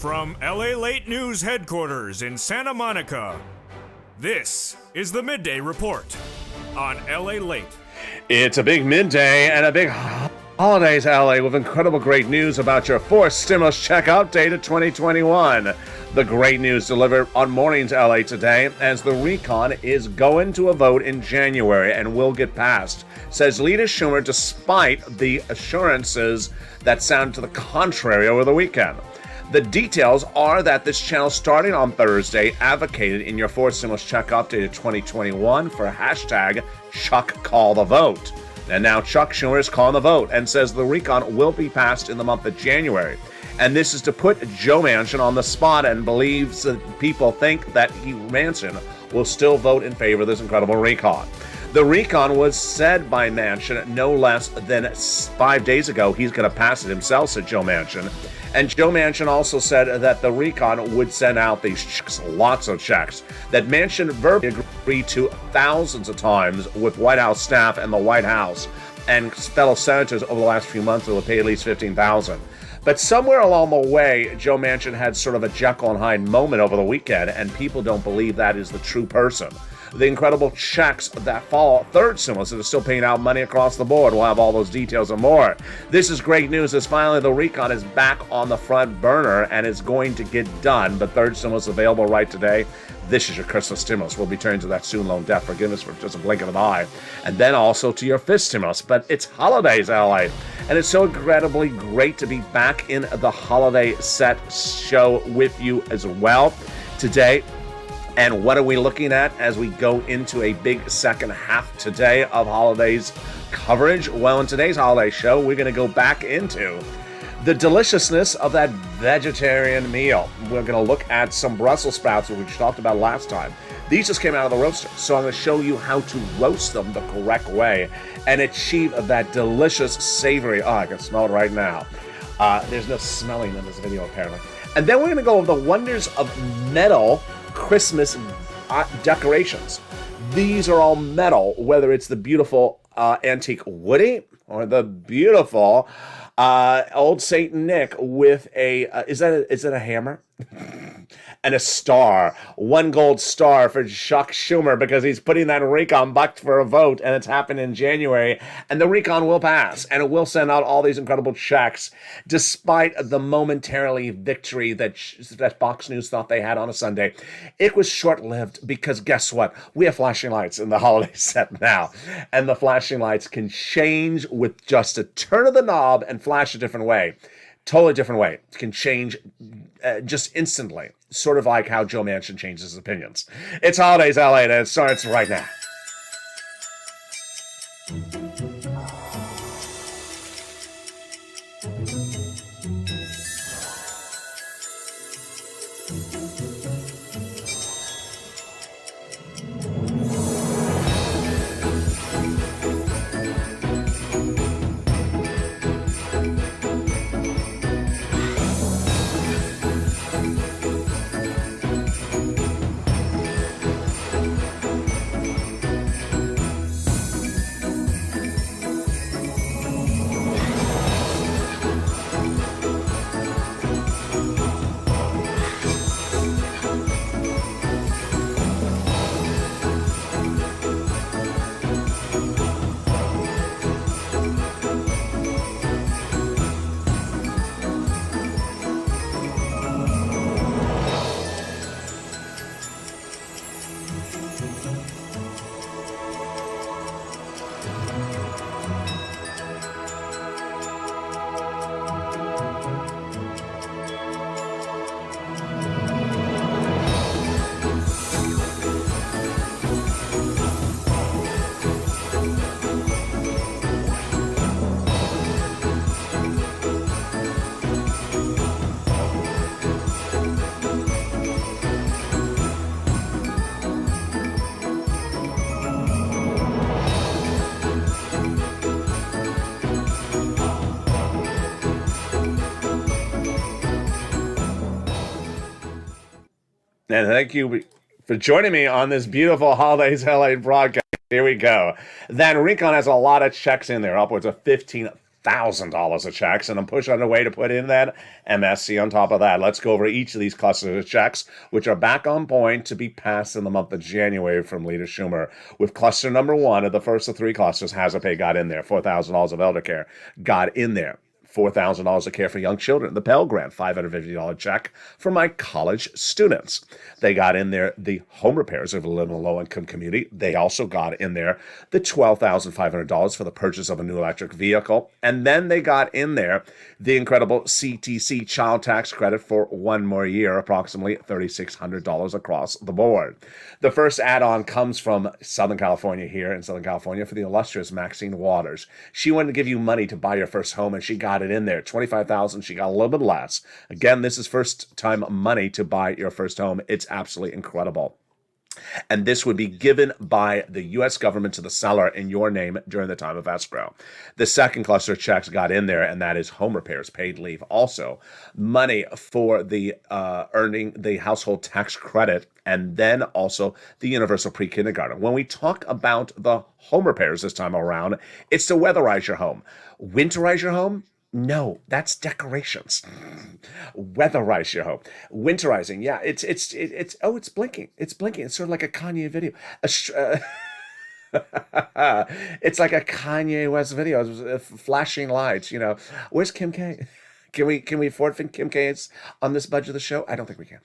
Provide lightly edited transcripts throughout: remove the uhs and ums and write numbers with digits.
From LALATE News headquarters in Santa Monica, this is the Midday Report on LALATE. It's a big midday and a big holidays, LA, with incredible great news about your fourth stimulus check update of 2021. The great news delivered on Mornings LA today, as the recon is going to a vote in January and will get passed, says Leader Schumer, despite the assurances that sound to the contrary over the weekend. The details are that this channel, starting on Thursday, advocated in your fourth stimulus check update of 2021 for hashtag Chuck Call the Vote. And now Chuck Schumer is calling the vote and says the recon will be passed in the month of January. And this is to put Joe Manchin on the spot, and believes that people think that Manchin will still vote in favor of this incredible recon. The recon was said by Manchin no less than 5 days ago. He's going to pass it himself, said Joe Manchin. And Joe Manchin also said that the recon would send out these checks, lots of checks, that Manchin verbally agreed to thousands of times with White House staff and the White House and fellow senators over the last few months who will pay at least $15,000. But somewhere along the way, Joe Manchin had sort of a Jekyll and Hyde moment over the weekend, and people don't believe that is the true person. The incredible checks that follow third stimulus that are still paying out money across the board. We'll have all those details and more. This is great news, as finally the recon is back on the front burner and is going to get done. But third stimulus available right today. This is your Christmas stimulus. We'll be turning to that student loan debt forgiveness for just a blink of an eye. And then also to your fifth stimulus. But it's holidays, LA. And it's so incredibly great to be back in the holiday set show with you as well today. And what are we looking at as we go into a big second half today of holidays coverage? Well, in today's holiday show, we're going to go back into the deliciousness of that vegetarian meal. We're going to look at some Brussels sprouts that we talked about last time. These just came out of the roaster, so I'm going to show you how to roast them the correct way and achieve that delicious, savory, I can smell it right now. There's no smelling in this video, apparently. And then we're going to go over the wonders of metal Christmas decorations. These are all metal, whether it's the beautiful antique Woody or the beautiful old Saint Nick with a is that a hammer and a star, one gold star for Chuck Schumer, because he's putting that recon back for a vote, and it's happening in January, and the recon will pass, and it will send out all these incredible checks, despite the momentarily victory that Fox News thought they had on a Sunday. It was short-lived, because guess what? We have flashing lights in the holiday set now, and the flashing lights can change with just a turn of the knob and flash a different way. Totally different way. It can change just instantly. Sort of like how Joe Manchin changes his opinions. It's holidays, LA, and it starts right now. And thank you for joining me on this beautiful Holidays LA broadcast. Here we go. That recon has a lot of checks in there, upwards of $15,000. $1,000 of checks, and I'm pushing on the way to put in that MSC on top of that. Let's go over each of these clusters of checks, which are back on point to be passed in the month of January from Leader Schumer. With cluster number one of the first of three clusters, Hazard Pay got in there. $4,000 of elder care got in there. $4,000 of care for young children. The Pell Grant, $550 check for my college students. They got in there the home repairs of a low-income community. They also got in there the $12,500 for the purchase of a new electric vehicle. And then they got in there the incredible CTC child tax credit for one more year, approximately $3,600 across the board. The first add-on comes from Southern California here in Southern California for the illustrious Maxine Waters. She wanted to give you money to buy your first home, and she got it in there. $25,000. She got a little bit less. Again, this is first time money to buy your first home. It's absolutely incredible. And this would be given by the U.S. government to the seller in your name during the time of escrow. The second cluster of checks got in there, and that is home repairs, paid leave. Also, money for the earning the household tax credit, and then also the universal pre-kindergarten. When we talk about the home repairs this time around, it's to weatherize your home. Winterize your home? No, that's decorations. Weatherize your home. Winterizing, yeah, it's blinking. It's blinking. It's sort of like a Kanye video. It's like a Kanye West video. Flashing lights, Where's Kim K? Can we afford Kim K's on this budget of the show? I don't think we can.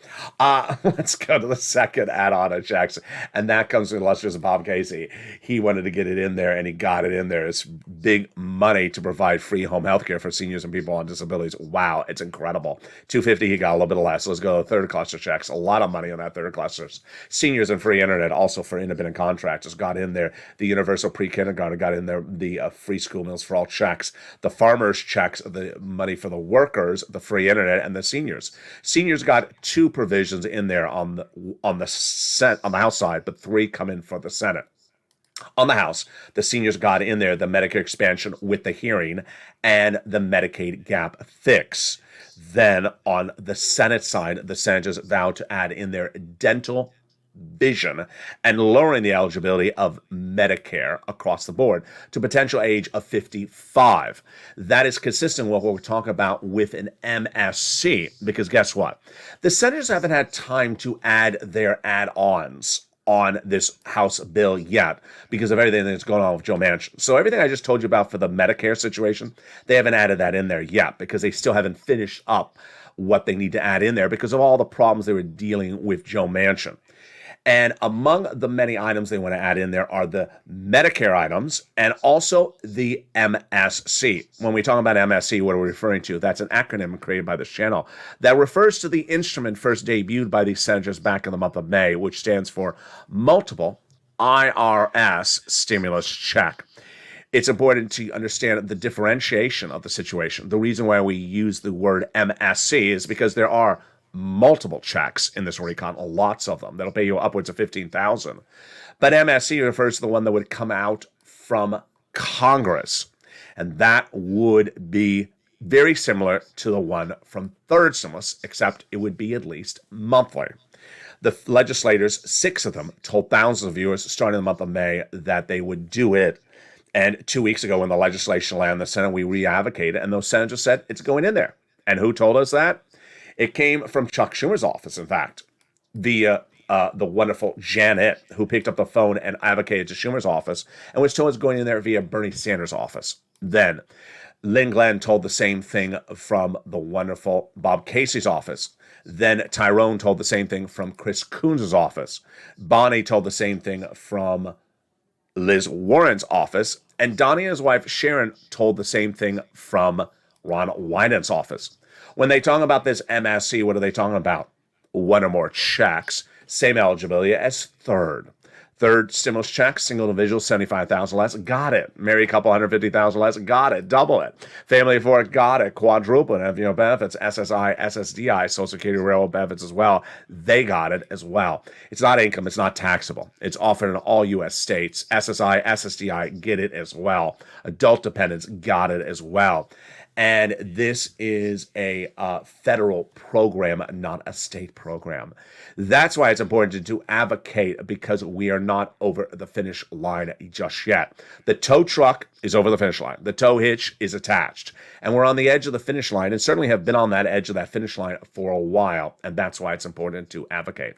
Let's go to the second add-on of checks, and that comes from illustrious Bob Casey. He wanted to get it in there, and he got it in there. It's big money to provide free home health care for seniors and people on disabilities. Wow, it's incredible. $250, he got a little bit less. Let's go to the third cluster checks. A lot of money on that third cluster. Seniors and free internet, also for independent contractors, got in there. The universal pre-kindergarten got in there. The free school meals for all checks. The farmers checks, the money for the workers, the free internet, and the seniors. Seniors got two provisions in there on the House side, but three come in for the Senate. On the House, the seniors got in there the Medicare expansion with the hearing and the Medicaid gap fix. Then on the Senate side, the senators vowed to add in their dental, vision, and lowering the eligibility of Medicare across the board to potential age of 55. That is consistent with what we're talking about with an MSC, because guess what? The senators haven't had time to add their add-ons on this House bill yet because of everything that's going on with Joe Manchin. So everything I just told you about for the Medicare situation, they haven't added that in there yet because they still haven't finished up what they need to add in there because of all the problems they were dealing with Joe Manchin. And among the many items they want to add in there are the Medicare items and also the MSC. When we talk about MSC, what are we referring to? That's an acronym created by this channel that refers to the instrument first debuted by the senators back in the month of May, which stands for Multiple IRS Stimulus Check. It's important to understand the differentiation of the situation. The reason why we use the word MSC is because there are multiple checks in this recon, lots of them that'll pay you upwards of $15,000. But MSC refers to the one that would come out from Congress, and that would be very similar to the one from third stimulus, except it would be at least monthly. The legislators, 6 of them, told thousands of viewers starting in the month of May that they would do it. And 2 weeks ago when the legislation landed in the Senate, we re-advocated, and those senators said it's going in there. And who told us that? It came from Chuck Schumer's office, in fact, via the wonderful Janet, who picked up the phone and advocated to Schumer's office and was told it's going in there via Bernie Sanders' office. Then Lynn Glenn told the same thing from the wonderful Bob Casey's office. Then Tyrone told the same thing from Chris Coons' office. Bonnie told the same thing from Liz Warren's office. And Donnie and his wife Sharon told the same thing from Ron Wyden's office. When they talk about this MSC, what are they talking about? One or more checks, same eligibility as third. Third stimulus check, single individual, $75,000 less, got it. Married couple, $150,000 less, got it. Double it. Family of 4, got it. Quadruple it. Benefits, SSI, SSDI, Social Security, Railroad benefits as well. They got it as well. It's not income. It's not taxable. It's offered in all U.S. states. SSI, SSDI, get it as well. Adult dependents, got it as well. And this is a federal program, not a state program. That's why it's important to advocate, because we are not over the finish line just yet. The tow truck is over the finish line. The tow hitch is attached. And we're on the edge of the finish line, and certainly have been on that edge of that finish line for a while. And that's why it's important to advocate.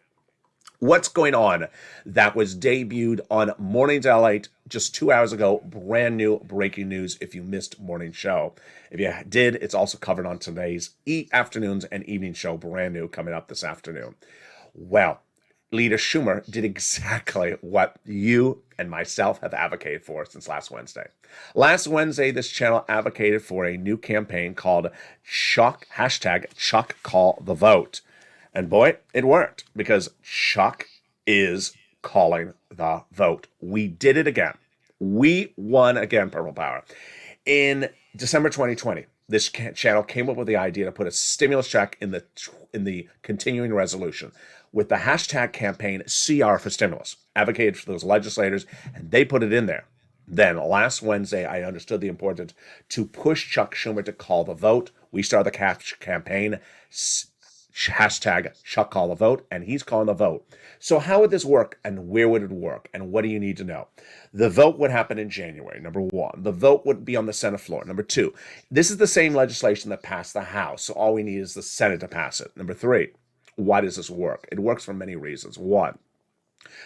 What's going on? That was debuted on Mornings LALATE just 2 hours ago. Brand new breaking news if you missed morning show. If you did, it's also covered on today's afternoons and evening show, brand new, coming up this afternoon. Well, Leader Schumer did exactly what you and myself have advocated for since last Wednesday. Last Wednesday, this channel advocated for a new campaign called Chuck Call the Vote. And boy, it worked, because Chuck is calling the vote. We did it again. We won again, Purple Power. In December 2020, this channel came up with the idea to put a stimulus check in the continuing resolution with the hashtag campaign CR for stimulus, advocated for those legislators, and they put it in there. Then last Wednesday, I understood the importance to push Chuck Schumer to call the vote. We started the campaign, hashtag Chuck Call the Vote, and he's calling the vote. So how would this work, and where would it work, and what do you need to know? The vote would happen in January, number one. The vote would be on the Senate floor, number two. This is the same legislation that passed the House, so all we need is the Senate to pass it. Number three, why does this work? It works for many reasons. One,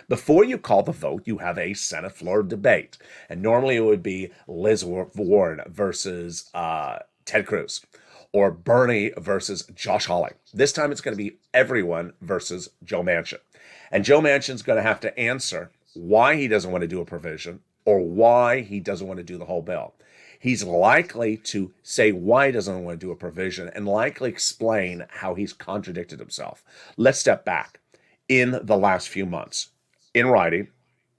before you call the vote, you have a Senate floor debate, and normally it would be Liz Warren versus Ted Cruz, or Bernie versus Josh Hawley. This time it's going to be everyone versus Joe Manchin. And Joe Manchin's going to have to answer why he doesn't want to do a provision, or why he doesn't want to do the whole bill. He's likely to say why he doesn't want to do a provision, and likely explain how he's contradicted himself. Let's step back. In the last few months, in writing,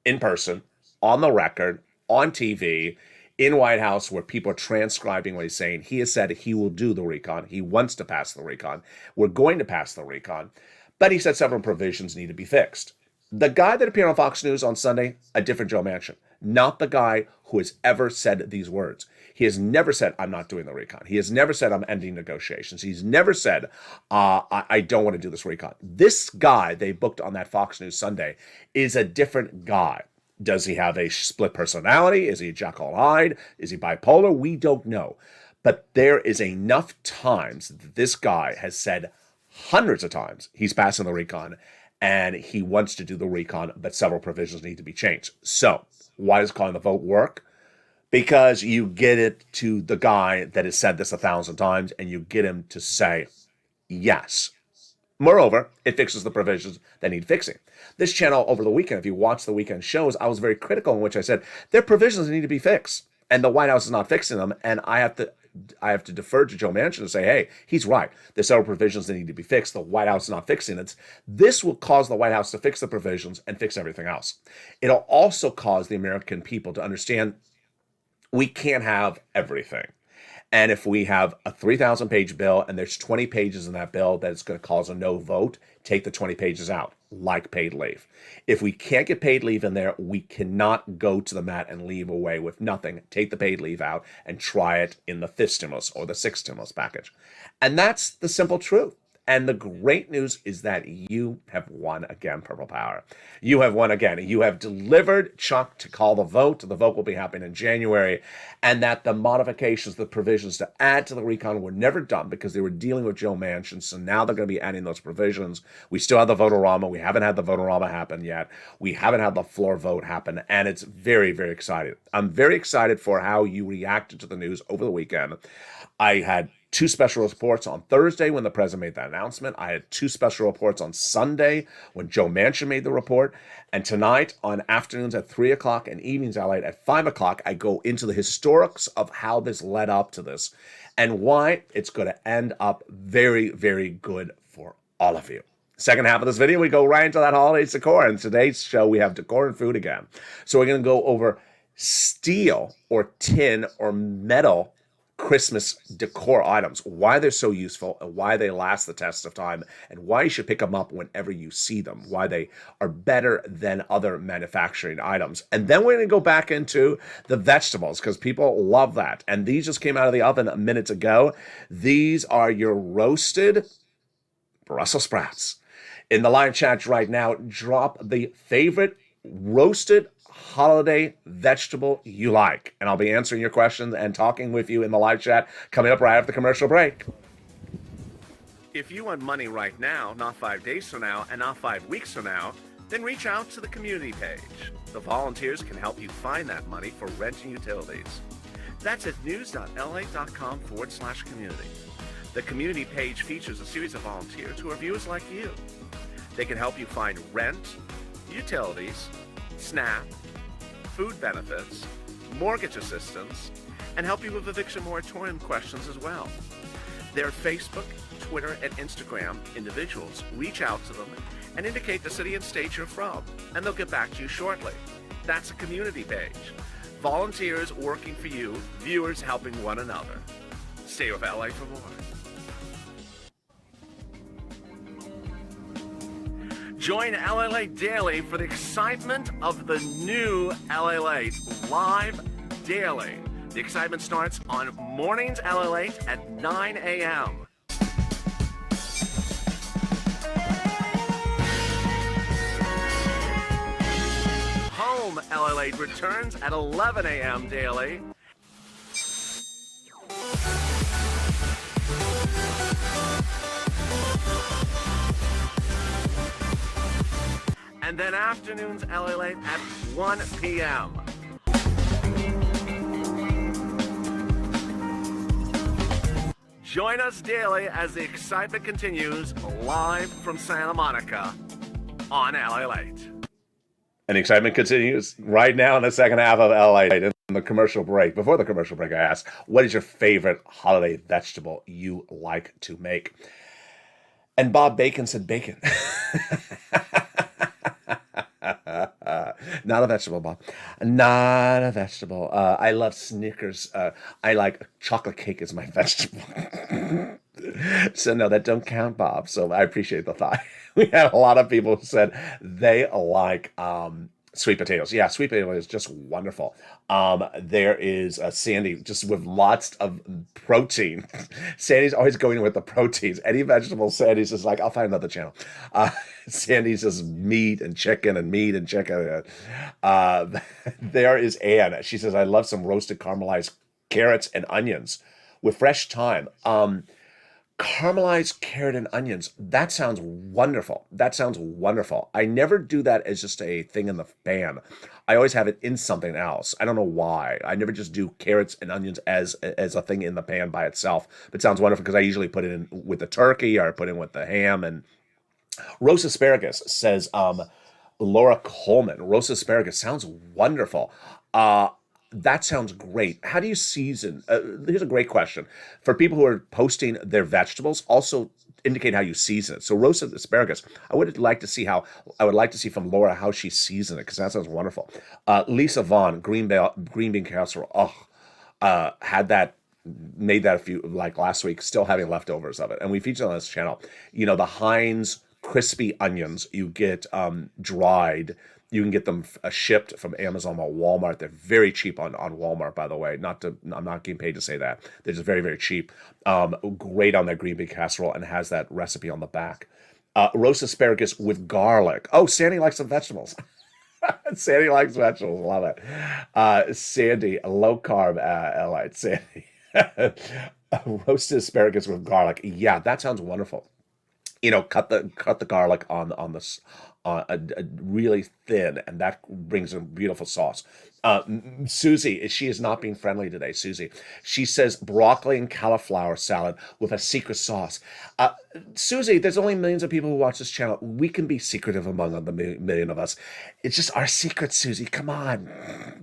in person, on the record, on TV, in White House, where people are transcribing what he's saying, he has said he will do the recon. He wants to pass the recon. We're going to pass the recon. But he said several provisions need to be fixed. The guy that appeared on Fox News on Sunday, a different Joe Manchin, not the guy who has ever said these words. He has never said, I'm not doing the recon. He has never said, I'm ending negotiations. He's never said, I don't want to do this recon. This guy they booked on that Fox News Sunday is a different guy. Does he have a split personality? Is he Jekyll and Hyde? Is he bipolar? We don't know. But there is enough times that this guy has said hundreds of times he's passing the recon, and he wants to do the recon, but several provisions need to be changed. So why does calling the vote work? Because you get it to the guy that has said this 1,000 times, and you get him to say yes. Moreover, it fixes the provisions that need fixing. This channel over the weekend, if you watch the weekend shows, I was very critical in which I said there are provisions that need to be fixed, and the White House is not fixing them, and I have to defer to Joe Manchin and say, hey, he's right. There's several provisions that need to be fixed. The White House is not fixing it. This will cause the White House to fix the provisions and fix everything else. It'll also cause the American people to understand we can't have everything. And if we have a 3,000-page bill and there's 20 pages in that bill that it's going to cause a no vote, take the 20 pages out, like paid leave. If we can't get paid leave in there, we cannot go to the mat and leave away with nothing. Take the paid leave out and try it in the fifth stimulus or the sixth stimulus package. And that's the simple truth. And the great news is that you have won again, Purple Power. You have won again. You have delivered Chuck to call the vote. The vote will be happening in January. And that the modifications, the provisions to add to the recon were never done because they were dealing with Joe Manchin. So now they're going to be adding those provisions. We still have the vote-a-rama. We haven't had the vote-a-rama happen yet. We haven't had the floor vote happen. And it's very, very exciting. I'm very excited for how you reacted to the news over the weekend. I had 2 special reports on Thursday when the president made that announcement. I had 2 special reports on Sunday when Joe Manchin made the report. And tonight on afternoons at 3 o'clock and evenings at 5 o'clock, I go into the historics of how this led up to this and why it's going to end up very, very good for all of you. Second half of this video, we go right into that holiday decor. And today's show, we have decor and food again. So we're going to go over steel or tin or metal Christmas decor items, why they're so useful and why they last the test of time and why you should pick them up whenever you see them, why they are better than other manufacturing items. And then we're going to go back into the vegetables because people love that. And these just came out of the oven a minute ago. These are your roasted Brussels sprouts. In the live chat right now, drop the favorite roasted holiday vegetable you like. And I'll be answering your questions and talking with you in the live chat coming up right after the commercial break. If you want money right now, not 5 days from now, and not 5 weeks from now, then reach out to the community page. The volunteers can help you find that money for rent and utilities. That's at news.lalate.com/community. The community page features a series of volunteers who are viewers like you. They can help you find rent, utilities, SNAP, food benefits, mortgage assistance, and help you with eviction moratorium questions as well. Their Facebook, Twitter, and Instagram individuals reach out to them and indicate the city and state you're from, and they'll get back to you shortly. That's a community page. Volunteers working for you, viewers helping one another. Stay with LA for more. Join LALATE Daily for the excitement of the new LALATE live daily. The excitement starts on Mornings LALATE at 9 a.m. Home LALATE returns at 11 a.m. daily. And then afternoons LALATE at 1 p.m. Join us daily as the excitement continues live from Santa Monica on LALATE. And the excitement continues right now in the second half of LALATE in the commercial break. Before the commercial break, I asked, what is your favorite holiday vegetable you like to make? And Bob Bacon said bacon. Not a vegetable, Bob. Not a vegetable. I love Snickers. I like chocolate cake as my vegetable. So no, that don't count, Bob. So I appreciate the thought. We had a lot of people who said they like sweet potatoes. Yeah, sweet potato is just wonderful. There is Sandy just with lots of protein. Sandy's always going with the proteins. Any vegetable, Sandy's just like, I'll find another channel. Sandy's just meat and chicken and meat and chicken. There is Anne. She says, I love some roasted caramelized carrots and onions with fresh thyme. Caramelized carrot and onions. That sounds wonderful. That sounds wonderful. I never do that as just a thing in the pan. I always have it in something else. I don't know why. I never just do carrots and onions as a thing in the pan by itself. But it sounds wonderful because I usually put it in with the turkey or I put it in with the ham. And roast asparagus, says Laura Coleman. Roast asparagus sounds wonderful. That sounds great. How do you season? Here's a great question. For people who are posting their vegetables, also indicate how you season it. So roasted asparagus, I would like to see from Laura how she seasoned it, because that sounds wonderful. Lisa Vaughn, green bean casserole. Made that a few, like last week, still having leftovers of it. And we featured on this channel, the Heinz crispy onions you get dried. You can get them shipped from Amazon or Walmart. They're very cheap on Walmart, by the way. I'm not getting paid to say that. They're just very, very cheap. Great on that green bean casserole and has that recipe on the back. Roast asparagus with garlic. Oh, Sandy likes some vegetables. Sandy likes vegetables. Love it. Sandy, low carb Elite. Sandy. Roasted asparagus with garlic. Yeah, that sounds wonderful. Cut the garlic on this really thin, and that brings a beautiful sauce. Susie, she is not being friendly today. Susie, she says broccoli and cauliflower salad with a secret sauce. Susie, there's only millions of people who watch this channel. We can be secretive among the million of us. It's just our secret, Susie. Come on,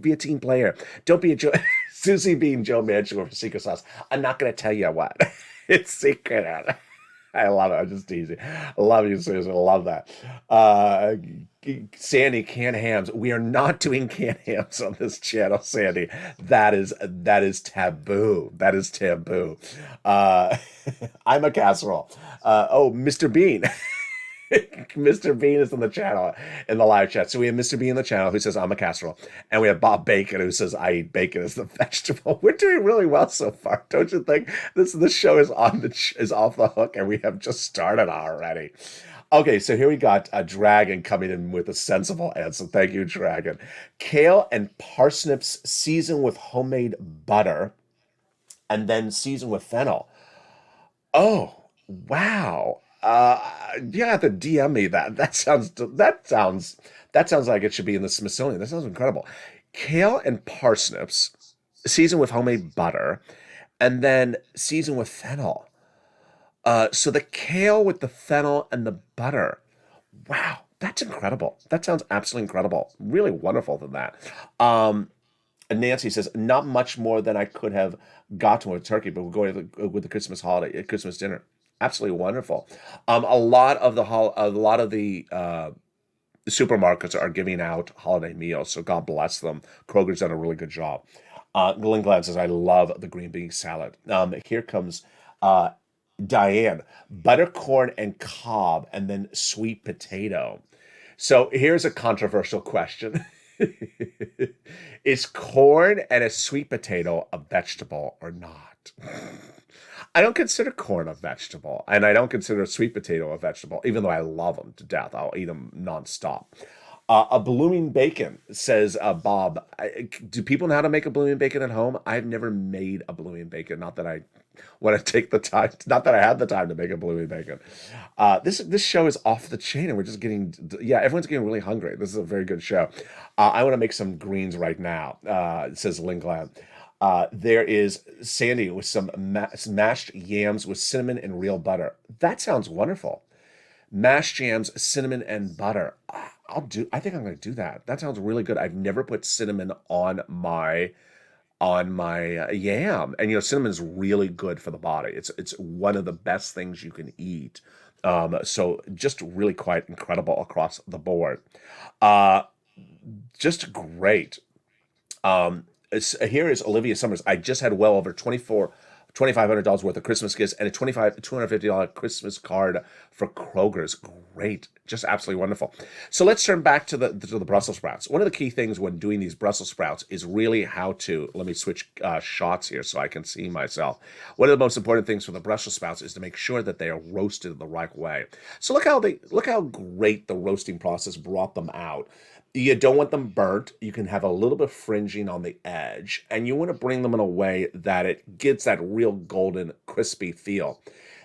be a team player. Don't be a Joe. Susie being Joe Manchin with a secret sauce. I'm not going to tell you what. It's secret. I love it. I'm just teasing. I love you, Susan. I love that. Uh, Sandy, canned hams. We are not doing canned hams on this channel, Sandy. That is taboo. That is taboo. Uh, I'm a casserole. Oh, Mr. Bean. Mr. Bean is in the channel in the live chat. So we have Mr. Bean in the channel who says I'm a casserole, and we have Bob Bacon who says I eat bacon as the vegetable. We're doing really well so far, don't you think? This show is is off the hook, and we have just started already. Okay, so here we got a Dragon coming in with a sensible answer. Thank you, Dragon. Kale and parsnips seasoned with homemade butter, and then seasoned with fennel. Oh, wow. You have to DM me that. That sounds like it should be in the Smithsonian. That sounds incredible. Kale and parsnips, seasoned with homemade butter, and then seasoned with fennel. So the kale with the fennel and the butter. Wow, that's incredible. That sounds absolutely incredible. Really wonderful than that. And Nancy says, not much more than I could have gotten with turkey, but we're going to with the Christmas holiday, Christmas dinner. Absolutely wonderful. A lot of the supermarkets are giving out holiday meals, so God bless them. Kroger's done a really good job. Glenn Glenn says, I love the green bean salad. Here comes uh, Diane, buttercorn and cob, and then sweet potato. So here's a controversial question. Is corn and a sweet potato a vegetable or not? I don't consider corn a vegetable, and I don't consider sweet potato a vegetable, even though I love them to death. I'll eat them nonstop. A blooming bacon, says Bob. Do people know how to make a blooming bacon at home? I've never made a blooming bacon. Not that I want to take the time. Not that I had the time to make a blooming bacon. This show is off the chain, and we're just getting, yeah, everyone's getting really hungry. This is a very good show. I want to make some greens right now, says Lingland. There is Sandy with some mashed yams with cinnamon and real butter. That sounds wonderful. Mashed yams, cinnamon, and butter. I think I'm going to do that. That sounds really good. I've never put cinnamon on my yam, and cinnamon's really good for the body. It's one of the best things you can eat. So just really quite incredible across the board. Uh, just great. Here is Olivia Summers. I just had well over $2,500 worth of Christmas gifts and a $250 Christmas card for Kroger's. Great, just absolutely wonderful. So let's turn back to the Brussels sprouts. One of the key things when doing these Brussels sprouts is really how to. Let me switch shots here so I can see myself. One of the most important things for the Brussels sprouts is to make sure that they are roasted the right way. So look how great the roasting process brought them out. You don't want them burnt. You can have a little bit of fringing on the edge, and you want to bring them in a way that it gets that real golden, crispy feel.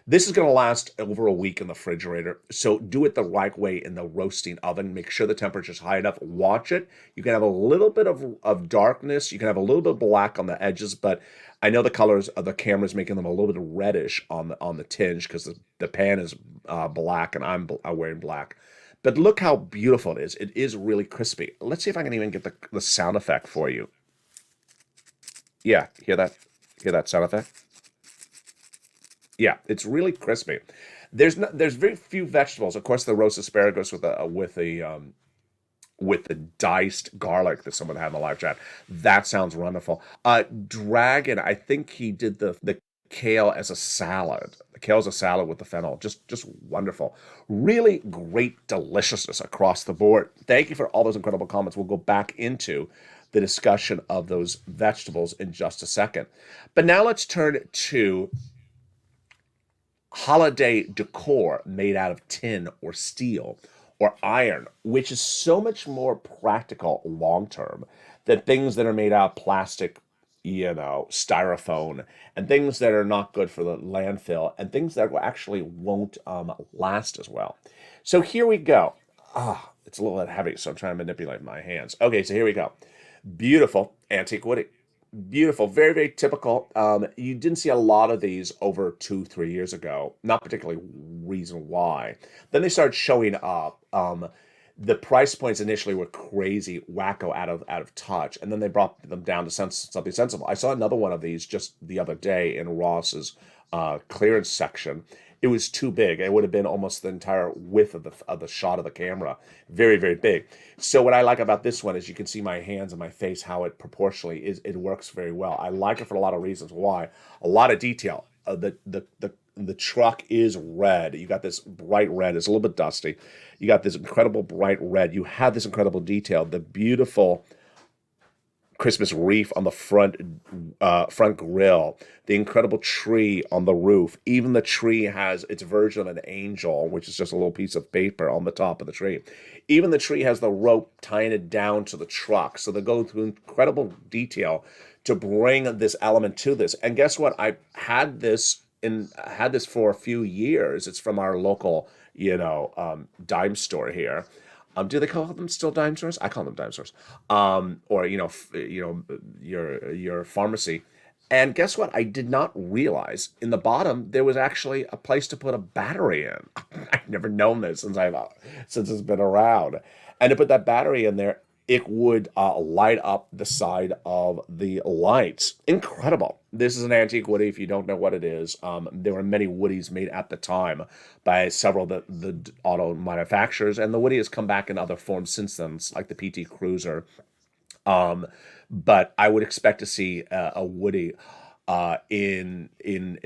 This is going to last over a week in the refrigerator, so do it the right way in the roasting oven. Make sure the temperature is high enough. Watch it. You can have a little bit of darkness. You can have a little bit of black on the edges, but I know the colors of the camera is making them a little bit reddish on the tinge because the pan is black and I'm wearing black. But look how beautiful it is. It is really crispy. Let's see if I can even get the sound effect for you. Yeah, hear that? Hear that sound effect? Yeah, it's really crispy. There's very few vegetables. Of course, the roast asparagus with the diced garlic that someone had in the live chat. That sounds wonderful. Dragon, I think he did the kale as a salad. The kale as a salad with the fennel. Just wonderful. Really great deliciousness across the board. Thank you for all those incredible comments. We'll go back into the discussion of those vegetables in just a second. But now let's turn to holiday decor made out of tin or steel or iron, which is so much more practical long term than things that are made out of plastic, styrofoam, and things that are not good for the landfill, and things that actually won't last as well. So here we go. It's a little bit heavy, so I'm trying to manipulate my hands. Okay, so here we go. Beautiful antique wood. Beautiful, very, very typical. You didn't see a lot of these over 2-3 years ago. Not particularly reason why. Then they started showing up. The price points initially were crazy, wacko, out of touch, and then they brought them down to something sensible. I saw another one of these just the other day in Ross's clearance section. It was too big. It would have been almost the entire width of the shot of the camera. Very, very big. So what I like about this one is you can see my hands and my face, how it proportionally is. It works very well. I like it for a lot of reasons. Why? A lot of detail. The truck is red. You got this bright red. It's a little bit dusty. You got this incredible bright red. You have this incredible detail. The beautiful Christmas wreath on the front grill, the incredible tree on the roof. Even the tree has its version of an angel, which is just a little piece of paper on the top of the tree. Even the tree has the rope tying it down to the truck. So they go through incredible detail to bring this element to this. And guess what? I had this for a few years. It's from our local, dime store here. Do they call them still dime stores? I call them dime stores. Or your pharmacy. And guess what? I did not realize in the bottom there was actually a place to put a battery in. I've never known this since it's been around. And to put that battery in there, it would light up the side of the lights. Incredible. This is an antique Woody. If you don't know what it is, there were many Woodies made at the time by several of the auto manufacturers, and the Woody has come back in other forms since then, like the PT Cruiser. But I would expect to see a Woody in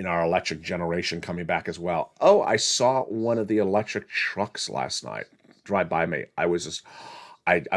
our electric generation coming back as well. Oh, I saw one of the electric trucks last night drive by me. I was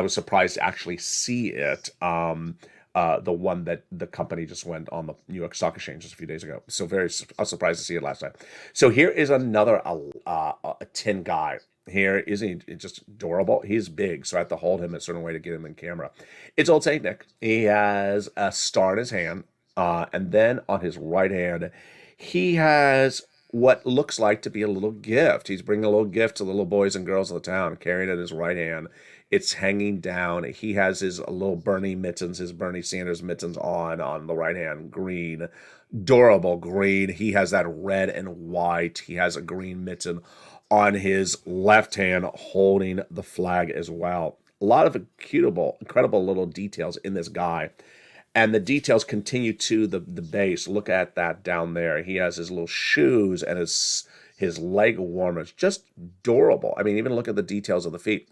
surprised to actually see it. The one that the company just went on the New York Stock Exchange just a few days ago. So I was surprised to see it last night. So here is another a tin guy. Here isn't he just adorable? He's big, so I have to hold him a certain way to get him in camera. It's old Saint Nick. He has a star in his hand, and then on his right hand, he has what looks like to be a little gift. He's bringing a little gift to the little boys and girls of the town, carrying it in his right hand. It's hanging down. He has his little Bernie mittens, his Bernie Sanders mittens on the right hand, green, adorable green. He has that red and white. He has a green mitten on his left hand, holding the flag as well. A lot of incredible little details in this guy. And the details continue to the base. Look at that down there. He has his little shoes and his leg warmers. Just adorable. I mean, even look at the details of the feet.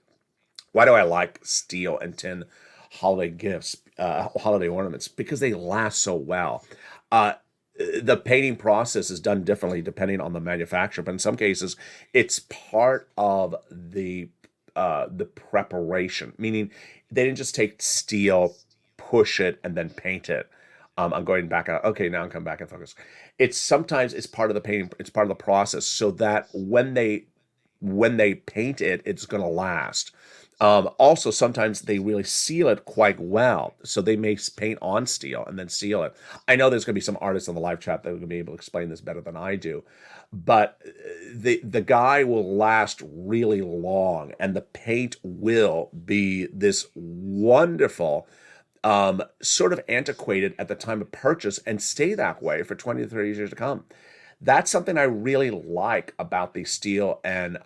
Why do I like steel and tin holiday gifts, holiday ornaments? Because they last so well. The painting process is done differently depending on the manufacturer, but in some cases, it's part of the preparation. Meaning, they didn't just take steel, push it, and then paint it. I'm going back out. Okay, now I'm coming back in focus. Sometimes it's part of the painting. It's part of the process, so that when they paint it, it's going to last. Also, sometimes they really seal it quite well. So they may paint on steel and then seal it. I know there's going to be some artists on the live chat that are going to be able to explain this better than I do. But the guy will last really long, and the paint will be this wonderful, sort of antiquated at the time of purchase and stay that way for 20 to 30 years to come. That's something I really like about the steel and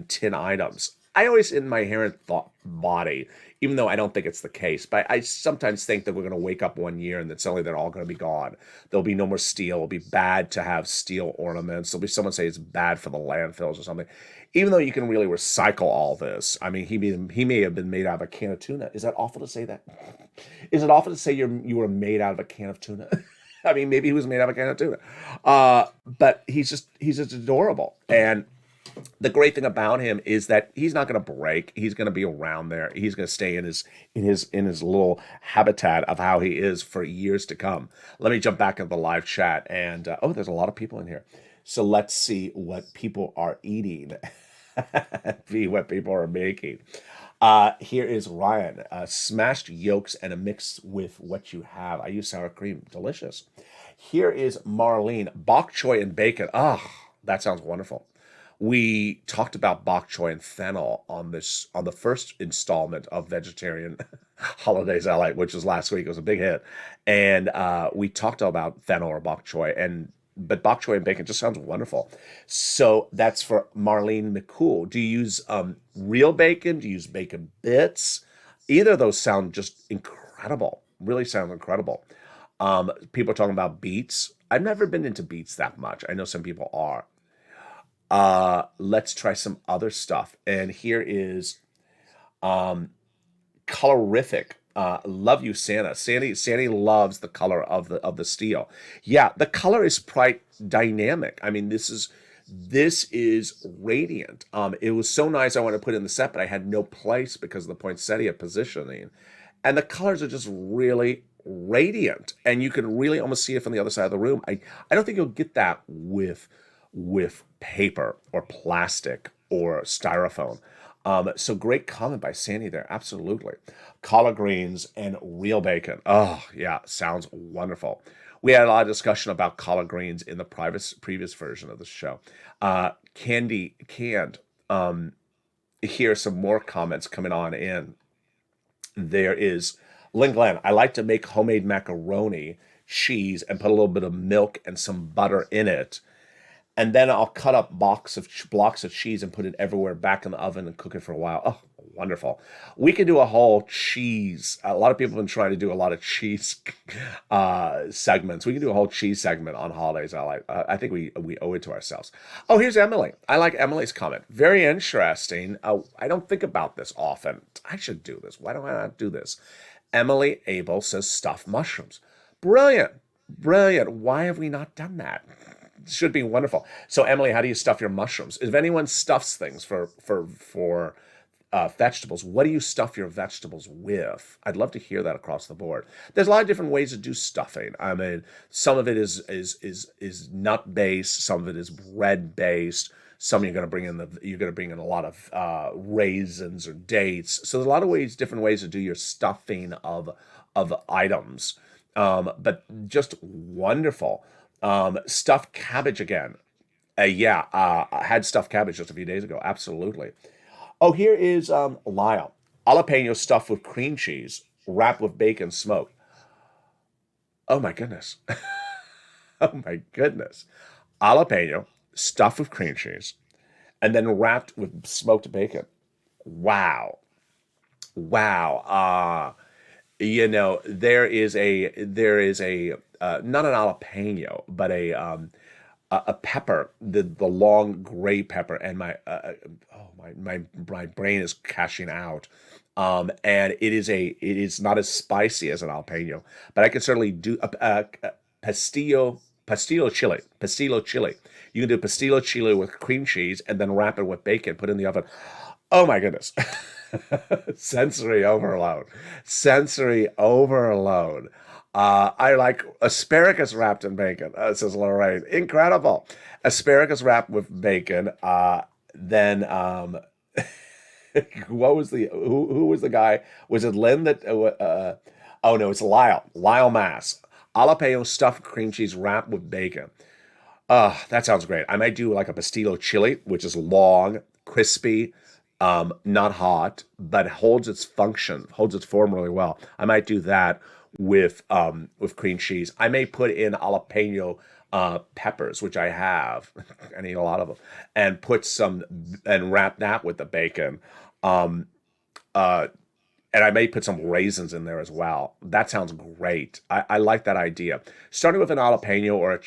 tin items. I always, in my inherent body, even though I don't think it's the case, but I sometimes think that we're going to wake up one year and that suddenly they're all going to be gone. There'll be no more steel. It'll be bad to have steel ornaments. There'll be someone say it's bad for the landfills or something. Even though you can really recycle all this. I mean, he may have been made out of a can of tuna. Is that awful to say that? Is it awful to say you were made out of a can of tuna? I mean, maybe he was made out of a can of tuna. But he's just adorable. And the great thing about him is that he's not going to break. He's going to be around there. He's going to stay in his little habitat of how he is for years to come. Let me jump back into the live chat, and there's a lot of people in here. So let's see what people are eating, see what people are making. Here is Ryan. Smashed yolks and a mix with what you have. I use sour cream. Delicious. Here is Marlene. Bok choy and bacon. That sounds wonderful. We talked about bok choy and fennel on the first installment of Vegetarian Holidays LA, which was last week. It was a big hit. And we talked about fennel or bok choy, but bok choy and bacon just sounds wonderful. So that's for Marlene McCool. Do you use real bacon? Do you use bacon bits? Either of those sound just incredible. Really sound incredible. People are talking about beets. I've never been into beets that much. I know some people are. Let's try some other stuff. And here is colorific. Love you, Santa. Sandy loves the color of the steel. Yeah, the color is quite dynamic. I mean, this is radiant. It was so nice. I wanted to put it in the set, but I had no place because of the poinsettia positioning, and the colors are just really radiant, and you can really almost see it from the other side of the room. I don't think you'll get that with paper or plastic or styrofoam. So great comment by Sandy there. Absolutely. Collard greens and real bacon. Oh, yeah. Sounds wonderful. We had a lot of discussion about collard greens in the previous version of the show. Candy canned. Here are some more comments coming on in. There is Lynn Glenn. I like to make homemade macaroni, cheese, and put a little bit of milk and some butter in it. And then I'll cut up blocks of cheese and put it everywhere back in the oven and cook it for a while. Oh, wonderful. We can do a whole cheese. A lot of people have been trying to do a lot of cheese segments. We can do a whole cheese segment on holidays. I think we owe it to ourselves. Oh, here's Emily. I like Emily's comment. Very interesting. I don't think about this often. I should do this. Why do I not do this? Emily Abel says stuffed mushrooms. Brilliant. Brilliant. Why have we not done that? Should be wonderful. So, Emily, how do you stuff your mushrooms? If anyone stuffs things for vegetables, what do you stuff your vegetables with? I'd love to hear that across the board. There's a lot of different ways to do stuffing. I mean, some of it is nut based, some of it is bread based. Some you're going to bring in a lot of raisins or dates. So there's a lot of different ways to do your stuffing of items. But just wonderful. Stuffed cabbage again. I had stuffed cabbage just a few days ago. Absolutely. Oh, here is Lyle. Jalapeno stuffed with cream cheese, wrapped with bacon, smoked. Oh my goodness. Oh my goodness. Jalapeno stuffed with cream cheese, and then wrapped with smoked bacon. Wow. Wow. There is a not an jalapeno, but a pepper, the long gray pepper, and my brain is cashing out. And it is not as spicy as an jalapeno, but I can certainly do a pastillo chili. You can do pastillo chili with cream cheese and then wrap it with bacon, put it in the oven. Oh my goodness. Sensory overload. I like asparagus wrapped in bacon, says Lorraine. Incredible. Asparagus wrapped with bacon. Then what was who was the guy? Was it Lynn that oh no, it's Lyle Mass. Jalapeno stuffed cream cheese wrapped with bacon. That sounds great. I might do like a pastillo chili, which is long, crispy, not hot, but holds its form really well. I might do that with cream cheese. I may put in jalapeno peppers, which I have. I need a lot of them, and wrap that with the bacon. And I may put some raisins in there as well. That sounds great. I like that idea. Starting with an jalapeno or a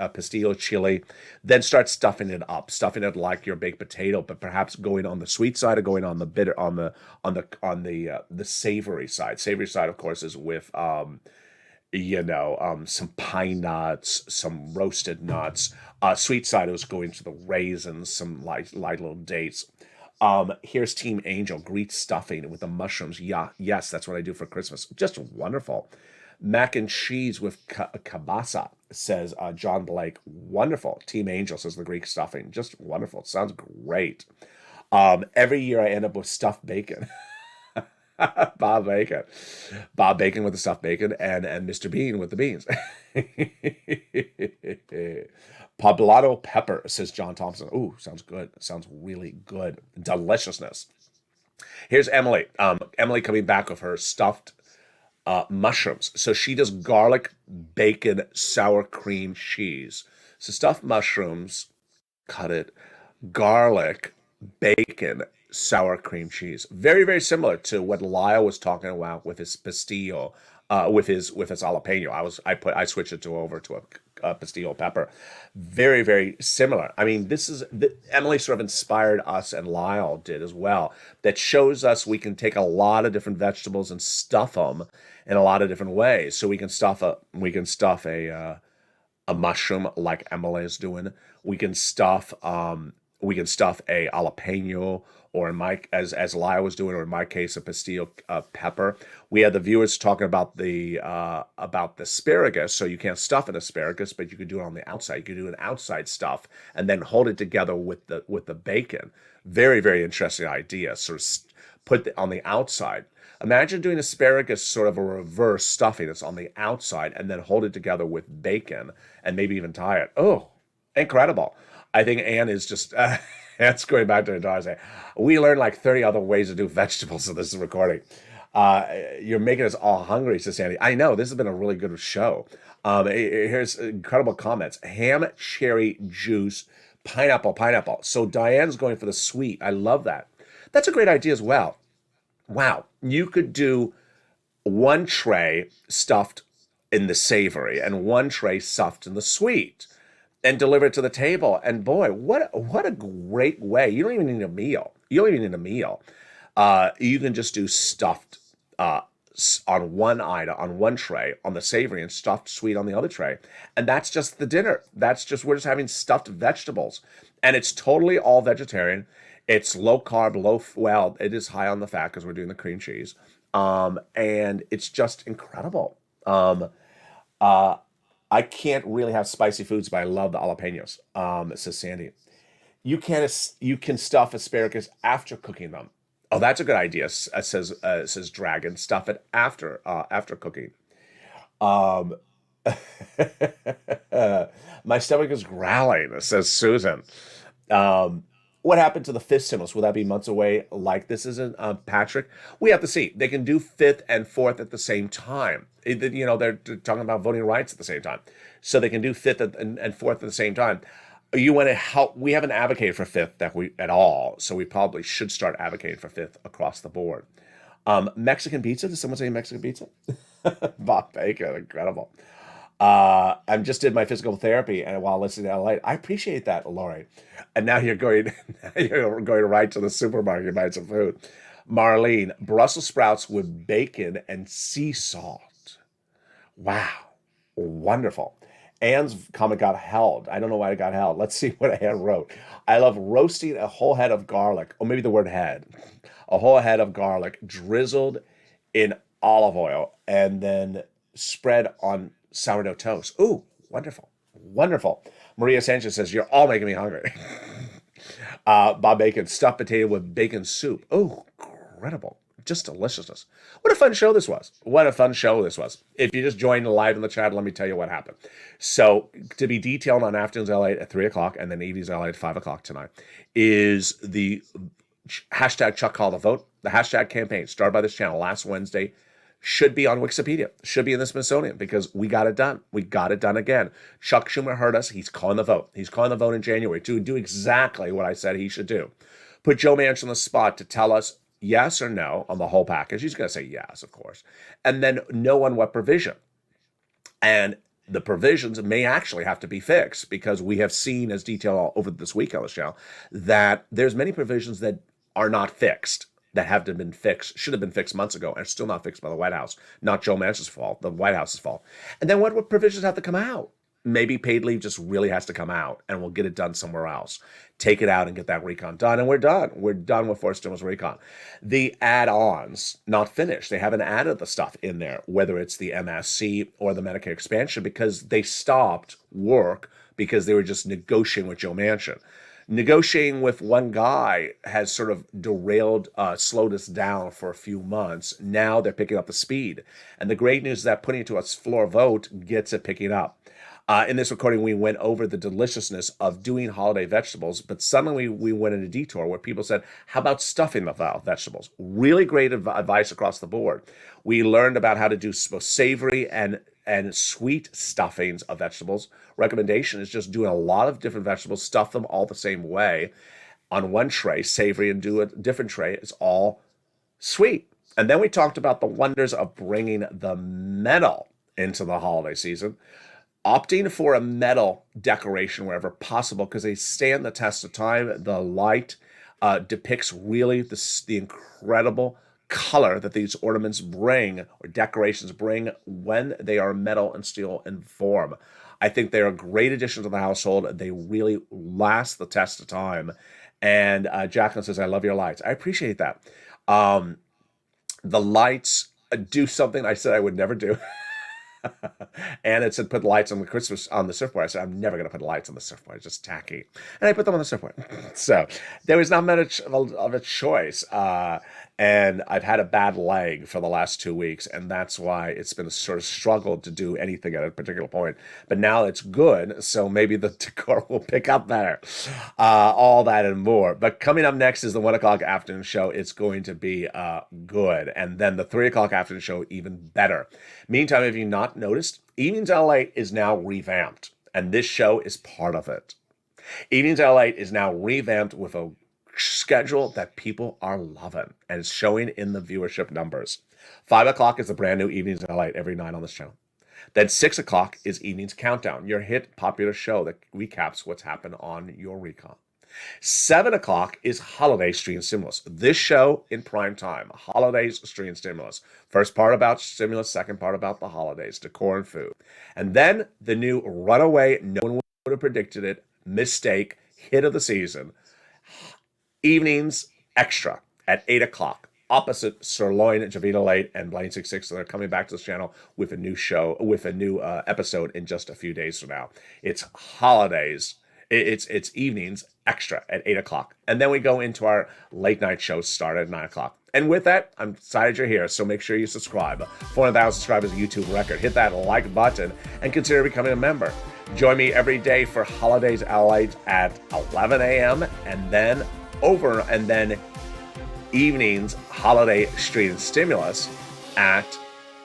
pastillo chili, then start stuffing it like your baked potato, but perhaps going on the sweet side or going on the bitter on the savory side. Savory side, of course, is with some pine nuts, some roasted nuts. Sweet side is going to the raisins, some light little dates. Here's Team Angel, Greek stuffing with the mushrooms. Yeah, yes, that's what I do for Christmas. Just wonderful. Mac and cheese with kielbasa, says John Blake. Wonderful. Team Angel says the Greek stuffing. Just wonderful. Sounds great. Every year I end up with stuffed bacon. Bob Bacon with the stuffed bacon, and Mr. Bean with the beans. Poblano pepper, says John Thompson. Ooh, sounds good. Sounds really good. Deliciousness. Here's Emily. Emily coming back with her stuffed mushrooms. So she does garlic, bacon, sour cream cheese. So stuffed mushrooms, cut it, garlic, bacon, sour cream cheese. Very, very similar to what Lyle was talking about with his pastillo, with his jalapeno. I switched it over to pistille pepper. Very, very similar. I mean, Emily sort of inspired us, and Lyle did as well. That shows us we can take a lot of different vegetables and stuff them in a lot of different ways. So we can stuff a mushroom like Emily is doing. We can stuff a jalapeno, or in my as Lyle was doing, or in my case, a pistille pepper. We had the viewers talking about the asparagus. So you can't stuff an asparagus, but you could do it on the outside. You could do an outside stuff and then hold it together with the bacon. Very, very interesting idea. Sort of put on the outside. Imagine doing asparagus sort of a reverse stuffing. It's on the outside and then hold it together with bacon and maybe even tie it. Oh, incredible. I think Anne is just, that's going back to her daughter saying, we learned like 30 other ways to do vegetables in this recording. You're making us all hungry, says Sandy. I know, this has been a really good show. Here's incredible comments. Ham, cherry, juice, pineapple. So Diane's going for the sweet. I love that. That's a great idea as well. Wow, you could do one tray stuffed in the savory and one tray stuffed in the sweet and deliver it to the table. And boy, what a great way. You don't even need a meal. You can just do stuffed on one item, on one tray, on the savory, and stuffed sweet on the other tray. And that's just the dinner. We're just having stuffed vegetables. And it's totally all vegetarian. It's low carb, well, it is high on the fat because we're doing the cream cheese. And it's just incredible. I can't really have spicy foods, but I love the jalapenos, says Sandy. You can stuff asparagus after cooking them. Oh, that's a good idea, says Dragon. Stuff it after cooking. My stomach is growling, says Susan. What happened to the fifth stimulus? Will that be months away like this isn't, Patrick? We have to see. They can do fifth and fourth at the same time. They're talking about voting rights at the same time. So they can do fifth and fourth at the same time. You want to help. We haven't advocated for fifth at all. So we probably should start advocating for fifth across the board. Mexican pizza? Did someone say Mexican pizza? Bob Bacon, incredible. I just did my physical therapy and while listening to LALATE. I appreciate that, Lori. And now you're going right to the supermarket to buy some food. Marlene, Brussels sprouts with bacon and sea salt. Wow, wonderful. Anne's comment got held. I don't know why it got held. Let's see what Anne wrote. I love roasting a whole head of garlic, or maybe the word head, a whole head of garlic drizzled in olive oil and then spread on sourdough toast. Ooh, wonderful. Maria Sanchez says, you're all making me hungry. Bob Bacon, stuffed potato with bacon soup. Oh, incredible. Just deliciousness. What a fun show this was. If you just joined live in the chat, let me tell you what happened. So to be detailed on Afternoons LA at 3 o'clock and then Evenings LA at 5 o'clock tonight is the hashtag Chuck Call the Vote. The hashtag campaign started by this channel last Wednesday. Should be on Wikipedia, should be in the Smithsonian because we got it done. We got it done again. Chuck Schumer heard us. He's calling the vote. He's calling the vote in January to do exactly what I said he should do. Put Joe Manchin on the spot to tell us yes or no on the whole package. He's going to say yes, of course. And then no on what provision. And the provisions may actually have to be fixed because we have seen, as detailed all over this week on the show, that there's many provisions that are not fixed. That have been fixed, should have been fixed months ago, and are still not fixed by the White House. Not Joe Manchin's fault, the White House's fault. And then what provisions have to come out? Maybe paid leave just really has to come out, and we'll get it done somewhere else. Take it out and get that recon done, and we're done. We're done with forced stimulus recon. The add-ons, not finished. They haven't added the stuff in there, whether it's the MSC or the Medicare expansion, because they stopped work because they were just negotiating with Joe Manchin. Negotiating with one guy has sort of derailed, slowed us down for a few months. Now they're picking up the speed. And the great news is that putting it to a floor vote gets it picking up. In this recording, we went over the deliciousness of doing holiday vegetables, but suddenly we went in a detour where people said, how about stuffing the vegetables? Really great advice across the board. We learned about how to do both savory and sweet stuffings of vegetables. Recommendation is just doing a lot of different vegetables, stuff them all the same way on one tray, savory, and do a different tray. It's all sweet. And then we talked about the wonders of bringing the metal into the holiday season. opting for a metal decoration wherever possible because they stand the test of time. The light depicts really the incredible color that these ornaments bring or decorations bring when they are metal and steel in form. I think they are a great addition to the household. They really last the test of time. And Jacqueline says, I love your lights. I appreciate that. The lights do something I said I would never do. And it said put lights on the surfboard. I said I'm never going to put lights on the surfboard. It's just tacky. And I put them on the surfboard. So there was not much of a choice. And I've had a bad leg for the last 2 weeks, and that's why it's been a sort of struggle to do anything at a particular point. But now it's good, so maybe the decor will pick up better. All that and more. But coming up next is the 1 o'clock afternoon show. It's going to be good. And then the 3 o'clock afternoon show, even better. Meantime, if you've not noticed, Evenings LALATE is now revamped, and this show is part of it. Evenings LALATE is now revamped with a schedule that people are loving, and it's showing in the viewership numbers. 5 o'clock is the brand new Evenings LALATE every night on this channel. Then 6 o'clock is Evenings Countdown, your hit popular show that recaps what's happened on your recon. 7 o'clock is Holiday Stream Stimulus. This show in prime time, Holidays Stream Stimulus. First part about stimulus, second part about the holidays, decor and food. And then the new runaway, no one would have predicted it, mistake, hit of the season, Evenings Extra at 8 o'clock, opposite Sirloin, Javita Late, and Blaine 66. So they're coming back to this channel with a new show, with a new episode in just a few days from now. It's holidays. It's Evenings Extra at 8 o'clock. And then we go into our late night shows start at 9 o'clock. And with that, I'm excited you're here, so make sure you subscribe. 400,000 subscribers is a YouTube record. Hit that like button and consider becoming a member. Join me every day for Holidays LALATE at 11 a.m. and then Evenings Holiday Stream Stimulus at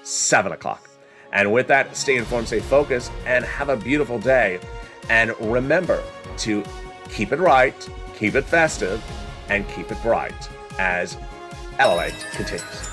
7 o'clock. And with that, stay informed, stay focused, and have a beautiful day. And remember to keep it right, keep it festive, and keep it bright as LALATE continues.